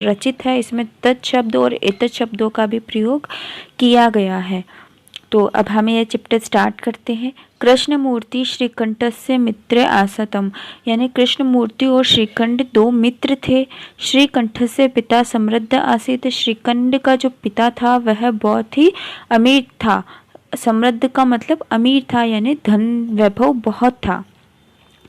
रचित है। इसमें तत् शब्द और एतत् शब्दों का भी प्रयोग किया गया है। तो अब हमें यह चैप्टर स्टार्ट करते हैं। कृष्ण मूर्ति श्रीकंठस्य मित्र आसतम, यानी कृष्ण मूर्ति और श्रीकंठ दो मित्र थे। श्रीकंठस्य पिता समृद्ध आसीत, श्रीकंठ का जो पिता था वह बहुत ही अमीर था। समृद्ध का मतलब अमीर था, यानी धन वैभव बहुत था।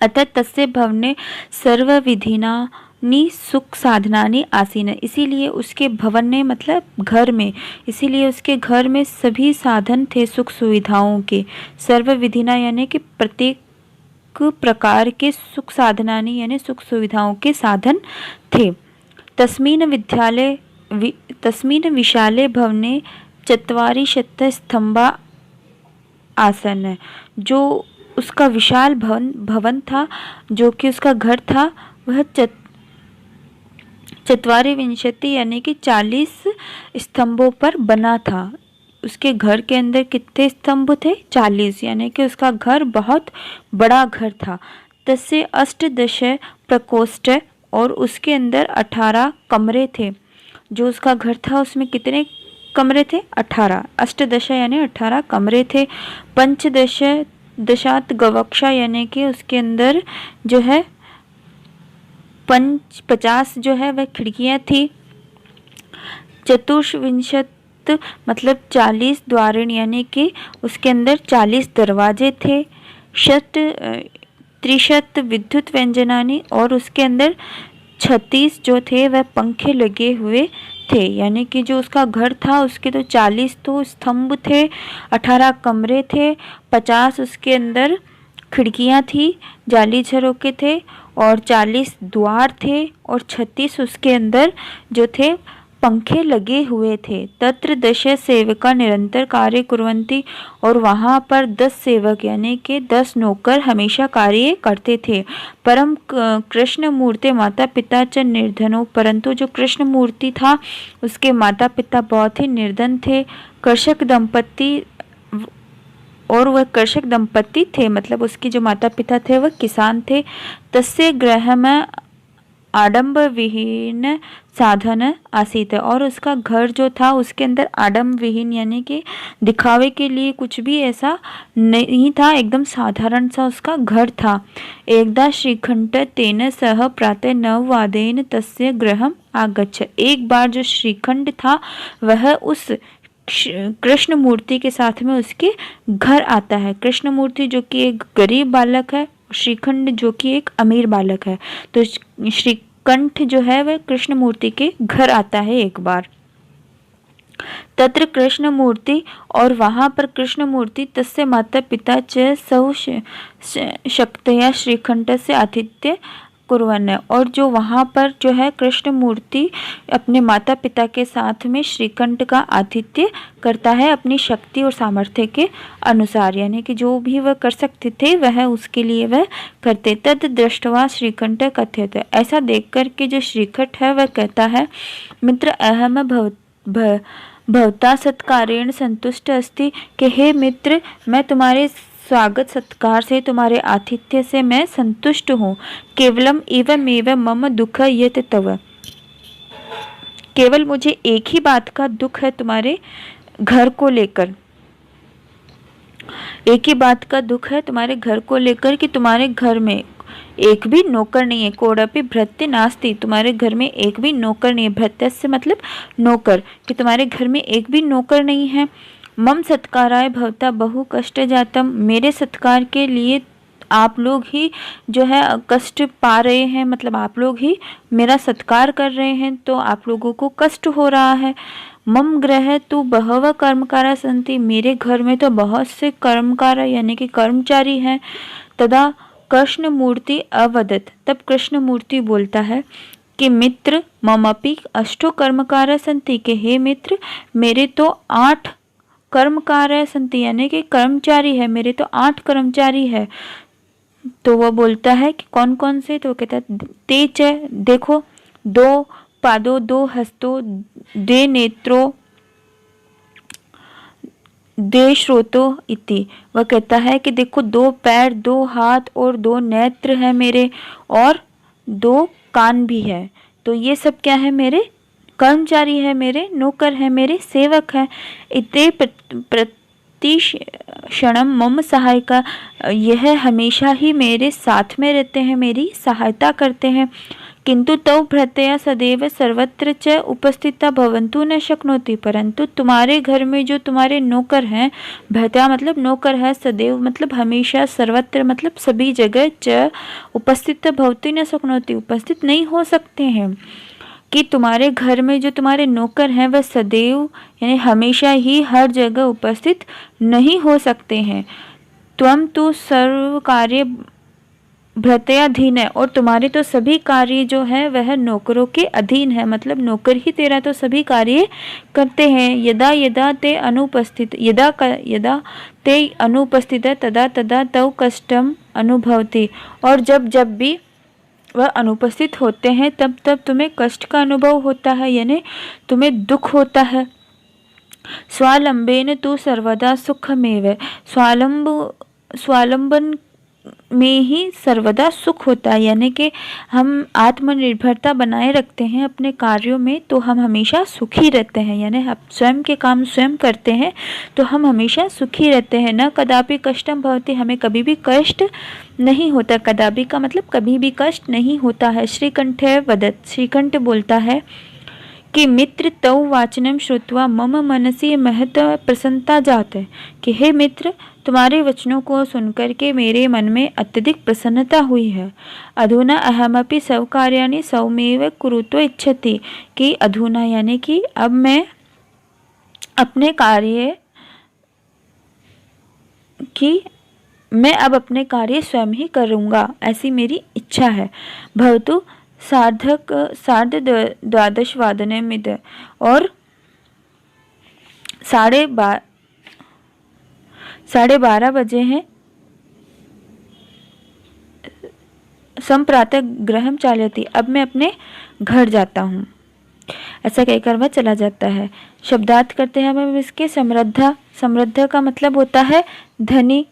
अतः तस्य भवने सर्व विधिनानि सुख साधनानि आसीन, इसीलिए उसके भवन में मतलब घर में, इसीलिए उसके घर में सभी साधन थे सुख सुविधाओं के। सर्व विधिना यानी कि प्रत्येक प्रकार के सुख साधनानि यानी सुख सुविधाओं के साधन थे। तस्मिन् विशाले भवने चत्वारि शत स्तंभा आसन, जो उसका विशाल भवन था, जो कि उसका घर था, वह चत्वारि विंशति यानी कि 40 स्तंभों पर बना था। उसके घर के अंदर कितने स्तंभ थे? 40, यानी कि उसका घर बहुत बड़ा घर था। तस्य अष्टदश प्रकोष्ठ, और उसके अंदर 18 कमरे थे। जो उसका घर था उसमें कितने कमरे थे? 18। अष्टदश यानी 18 कमरे थे। दशात गवक्षा, यानी कि उसके अंदर जो है 50 जो है वह खिड़कियां थी। चतुर्विंशत मतलब 40 द्वारिण, यानी कि उसके अंदर 40 दरवाजे थे। 63 विद्युत व्यंजनानी, और उसके अंदर 36 जो थे वह पंखे लगे हुए थे। यानी कि जो उसका घर था उसके तो 40 तो स्तंभ थे, 18 कमरे थे, 50 उसके अंदर खिड़कियां थी, जाली झरोके थे, और 40 द्वार थे, और 36 उसके अंदर जो थे पंखे लगे हुए थे। तत्र 10 सेवका निरंतर कार्य कुर्वन्ति, और वहाँ पर 10 सेवक यानी कि 10 नौकर हमेशा कार्य करते थे। परम कृष्ण मूर्ति माता पिता च निर्धनो, परंतु जो कृष्ण मूर्ति था उसके माता पिता बहुत ही निर्धन थे। कृषक दंपति, और वह कृषक दंपति थे, मतलब उसके जो माता पिता थे वह किसान थे। तस्य गृह में आडंब विहीन साधन आसीत, और उसका घर जो था उसके अंदर आडंब विहीन यानी कि दिखावे के लिए कुछ भी ऐसा नहीं था, एकदम साधारण सा उसका घर था। एकदा श्रीकंठ तेन सह प्रातः 9 वादन तस्य गृहम आगच्छ, एक बार जो श्रीकंठ था वह उस कृष्ण मूर्ति के साथ में उसके घर आता है। कृष्ण मूर्ति जो कि एक गरीब बालक है, श्रीखंड जो कि एक अमीर बालक है। तो श्रीकंठ जो है वह कृष्ण मूर्ति के घर आता है एक बार। तत्र कृष्ण मूर्ति, और वहां पर कृष्ण मूर्ति तस्य माता पिता च सौ शक्तया श्रीकंठ से आतिथ्य कुर्वन्, और जो वहाँ पर जो है कृष्ण मूर्ति अपने माता पिता के साथ में श्रीकंठ का आतिथ्य करता है अपनी शक्ति और सामर्थ्य के अनुसार, यानी कि जो भी वह कर सकते थे वह उसके लिए वह करते। तद दृष्टवा श्रीकंठ कथ्यते, ऐसा देखकर के जो श्रीकंठ है वह कहता है, मित्र अहम भवता सत्कारेण संतुष्ट अस्ति, कि हे मित्र मैं तुम्हारे स्वागत सत्कार से, तुम्हारे आतिथ्य से मैं संतुष्ट हूँ। केवलम एवं मम दुख यत तव, केवल मुझे एक ही बात का दुख है तुम्हारे घर को लेकर, एक ही बात का दुख है तुम्हारे घर को लेकर कि तुम्हारे घर में एक भी नौकर नहीं है। कोड़पि भृत्य नास्ति, तुम्हारे घर में एक भी नौकर नहीं है। भृत्य से मतलब नौकर, कि तुम्हारे घर में एक भी नौकर नहीं है। मम सत्काराय भवता बहु कष्ट जातम, मेरे सत्कार के लिए आप लोग ही जो है कष्ट पा रहे हैं, मतलब आप लोग ही मेरा सत्कार कर रहे हैं तो आप लोगों को कष्ट हो रहा है। मम ग्रह तो बहव कर्मकारा संति, मेरे घर में तो बहुत से कर्मकारा यानी कि कर्मचारी हैं। तदा कृष्ण मूर्ति अवदत, तब कृष्ण मूर्ति बोलता है कि मित्र ममपि अष्टो कर्मकारा संति, के हे मित्र मेरे तो 8 कर्मकार संति यानी कि कर्मचारी है, मेरे तो 8 कर्मचारी है। तो वह बोलता है कि कौन कौन से, तो कहता है तेज, देखो 2 पादों 2 हस्तों 2 नेत्रों 2 श्रोतो इति, वह कहता है कि देखो 2 पैर 2 हाथ और 2 नेत्र है मेरे, और 2 कान भी है। तो ये सब क्या है, मेरे कर्मचारी है मेरे, नौकर है मेरे, सेवक है। इते प्रतिक्षणम मम सहायका, यह हमेशा ही मेरे साथ में रहते हैं, मेरी सहायता करते हैं। किंतु तौ भृत्या सदैव सर्वत्र च उपस्थिता भवन्तु न शक्नोति, परंतु तुम्हारे घर में जो तुम्हारे नौकर हैं, भृत्या मतलब नौकर है, सदैव मतलब हमेशा, सर्वत्र मतलब सभी जगह, च उपस्थित भवति न शक्नोति उपस्थित नहीं हो सकते हैं। कि तुम्हारे घर में जो तुम्हारे नौकर हैं वह सदैव यानी हमेशा ही हर जगह उपस्थित नहीं हो सकते हैं। त्वम तो सर्व कार्य भृत्याधीन है, और तुम्हारे तो सभी कार्य जो है वह नौकरों के अधीन है, मतलब नौकर ही तेरा तो सभी कार्य करते हैं। यदा यदा ते अनुपस्थित, यदा ते अनुपस्थित तदा तदा तव कष्टम अनुभवति, और जब जब भी वह अनुपस्थित होते हैं तब तब तुम्हें कष्ट का अनुभव होता है, यानी तुम्हें दुख होता है। स्वालंबेन तु सर्वदा सुखमेव, स्वालंबन में ही सर्वदा सुख होता है, यानी कि हम आत्मनिर्भरता बनाए रखते हैं अपने कार्यों में तो हम हमेशा सुखी रहते हैं, यानी हम स्वयं के काम स्वयं करते हैं तो हम हमेशा सुखी रहते हैं। न कदापि कष्टम भवति, हमें कभी भी कष्ट नहीं होता। कदापि का मतलब कभी भी कष्ट नहीं होता है। श्रीकंठ वदत, श्रीकंठ बोलता है कि मित्र तौ वाचनम श्रुत्वा मम मनसी महत प्रसन्नता जाते, कि हे मित्र तुम्हारे वचनों को सुनकर के मेरे मन में अत्यधिक प्रसन्नता हुई है। अधुना अहमपि सब कार्याणि स्वमेव कुरुतो इच्छति, कि अधुना यानी कि अब मैं अपने कार्य स्वयं ही करूँगा, ऐसी मेरी इच्छा है। भवतु सार्ध द्वादश वादने मिद, और 12:30 बजे हैं। संप्रातः गृहं चालयति, अब मैं अपने घर जाता हूँ, ऐसा कहकर वह चला जाता है। शब्दार्थ करते हैं हम इसके। समृद्धा, समृद्ध का मतलब होता है धनी।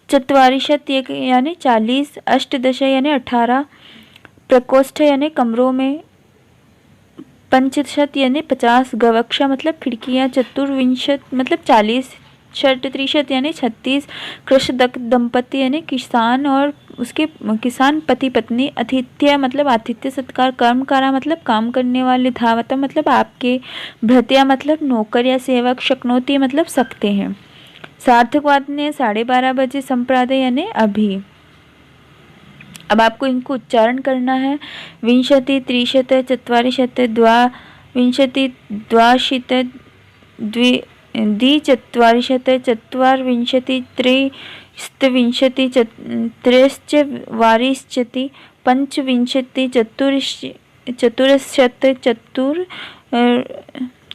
चत्वारिशत यानी 40, अष्टदश यानी 18, प्रकोष्ठ यानी कमरों में, पंचशत यानी 50, गवक्षा मतलब खिड़कियाँ, चतुर्विंशत मतलब 40, षट्त्रिशत यानी 36, कृषदक दंपति यानी किसान और उसके किसान पति पत्नी, अतिथ्य मतलब आतिथ्य सत्कार, कर्मकारा मतलब काम करने वाले, धावता मतलब आपके, भृत्या मतलब नौकर या सेवक, शक्नोति मतलब सकते हैं। सार्थक वादने 12:30 बजे, संप्रादय यानी अभी। अब आपको इनको उच्चारण करना है। विंशति, त्रिशत, चत्वारिशत, द्वाविंशति, द्वाशीत, द्विचत्वारिशत, चत्वारविंशति, त्रयस्त्रिंशति, त्रयश्चत्वारिंशति, पंचविंशति, चतुरशत,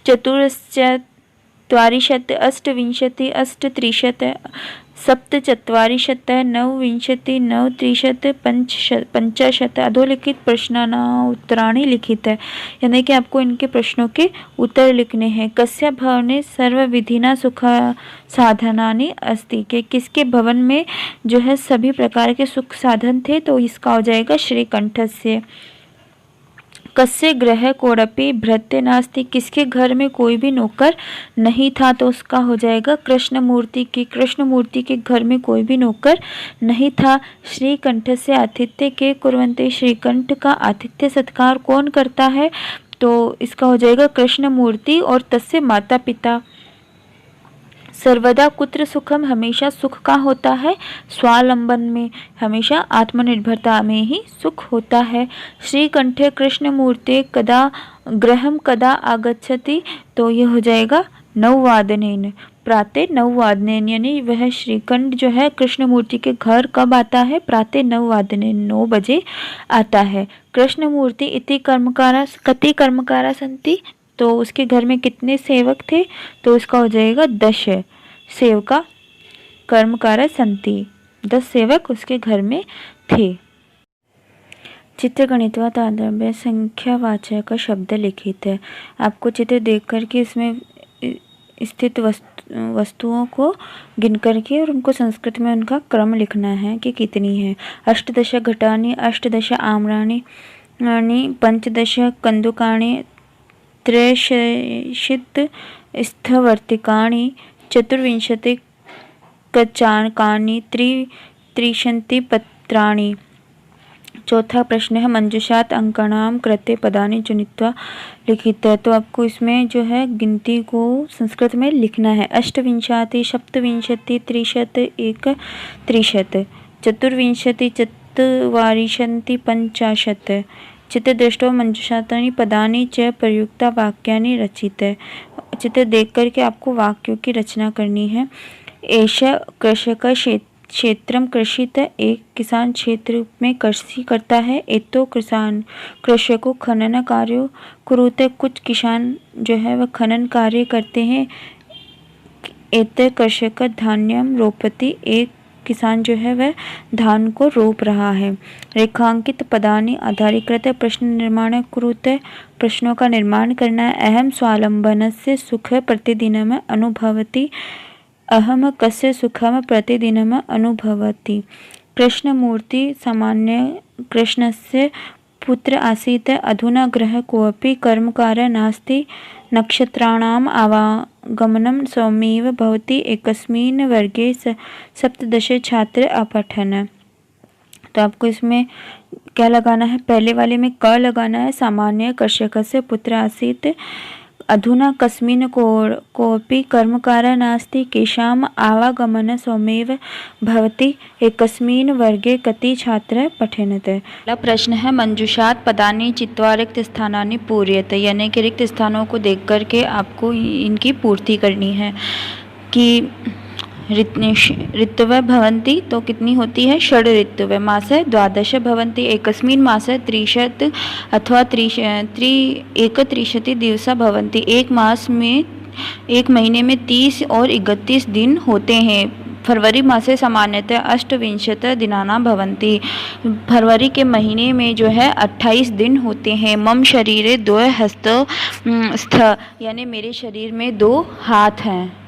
चतुरश्चत्वारिशत, अष्टविंशति, अष्टत्रिशत, सप्तचत्वारिशत, नवविंशति, नवत्रिशत, पंचाशत। अधोलिखित प्रश्नानां लिखित है, यानी कि आपको इनके प्रश्नों के उत्तर लिखने हैं। कस्य भवने सर्वविधिना सुख साधनानि अस्ति, के किसके भवन में जो है सभी प्रकार के सुख साधन थे, तो इसका हो जाएगा श्रीकंठस्य। कस्य गृह कोड़पि भृत्य नास्ति, किसके घर में कोई भी नौकर नहीं था, तो उसका हो जाएगा कृष्णमूर्ति की। कृष्णमूर्ति के घर में कोई भी नौकर नहीं था। श्रीकंठ से आतिथ्य के कुर्वन्ते, श्रीकंठ का आतिथ्य सत्कार कौन करता है, तो इसका हो जाएगा कृष्णमूर्ति। और तस्य माता पिता। सर्वदा कुत्र सुखम, हमेशा सुख का होता है स्वावलंबन में, हमेशा आत्मनिर्भरता में ही सुख होता है। श्रीकंठे कृष्णमूर्ते कदा गृहम कदा आगच्छति, तो ये हो जाएगा 9:00 प्रातः 9:00, यानी वह श्रीकंठ जो है कृष्णमूर्ति के घर कब आता है, प्रातः 9:00 9 बजे आता है। कृष्णमूर्ति इति कर्मकारा, कति कर्मकारा सन्ति, तो उसके घर में कितने सेवक थे, तो उसका हो जाएगा 10 सेवका कर्मकारा संति, 10 सेवक उसके घर में थे। चित्र गणितवा तांतव्य संख्यावाचक का शब्द लिखित है। आपको चित्र देख करके इसमें स्थित वस्तुओं को गिन करके और उनको संस्कृत में उनका क्रम लिखना है कि कितनी है। अष्टदश घटानि, अष्टदश आम्राणि, पंचदश कन्दुकानि त्रयशित स्थवर्तिकानि 24 कचाकानि त्रिशन्ति पत्राणि। चौथा प्रश्न है मंजूषात अंकानां कृते पदानि चुनित्वा लिखित। तो आपको इसमें जो है गिनती को संस्कृत में लिखना है। अष्टविंशति सप्तविंशति त्रिशत एक त्रिशत चतुर्विंशति चत्वारिंशति पंचाशत् चित्रदृष्टो मंजूषातानि पदानि च प्रयुक्ता वाक्यानि रचित। चित्र देख करके आपको वाक्यों की रचना करनी है। ऐसा कृषक क्षेत्रम कृषित, एक किसान क्षेत्र में कृषि करता है। एतो किसान कृषकों खनन कार्यो कुरुते, कुछ किसान जो है वह खनन कार्य करते हैं। एत कृषक धान्यम रोपति, एक किसान जो है वह धान को रोप रहा है। रेखांकित पदानि आधारीकृत प्रश्न निर्माण कुरुते, प्रश्नों का निर्माण करना है। अहम स्वावलंबनस्य सुख प्रतिदिनम अनुभवति, अहम कस्य सुखम प्रतिदिनम अनुभवति। कृष्णमूर्ति सामान्य कृष्णस्य पुत्र आसीत्, अधुना गृहे कोऽपि कर्मकारः नास्ति, नक्षत्राणाम् आवागमनं स्वमेव भवति, एकस्मिन् वर्गे 17 छात्र अपठन्। तो आपको इसमें क्या लगाना है? पहले वाले में क लगाना है। सामान्य कृषकस्य पुत्र आसीत्, अधुना कस्मिन् कोऽपि कर्मकारः नास्ति, केषाम् आवागमनं स्वमेव भवति, एकस्मिन् वर्गे कति छात्रः पठन्ति। अगला प्रश्न है मंजूषात पदानि चित्वा रिक्त स्थानानि पूरयत, यानी कि रिक्त स्थानों को देख करके आपको इनकी पूर्ति करनी है। कि ऋतवः भवन्ति, तो कितनी होती है? षड् ऋतवः। मासे 12 भवन्ति, एकस्मिन् मासे 30 अथवा 31 दिवसा भवन्ति। एक मास में, एक महीने में 30 और 31 दिन होते हैं। फरवरी मासे सामान्यतः 28 दिनानां भवन्ति। फरवरी के महीने में जो है 28 दिन होते हैं। मम शरीरे 2 हस्तौ स्तः, यानी मेरे शरीर में 2 हाथ हैं।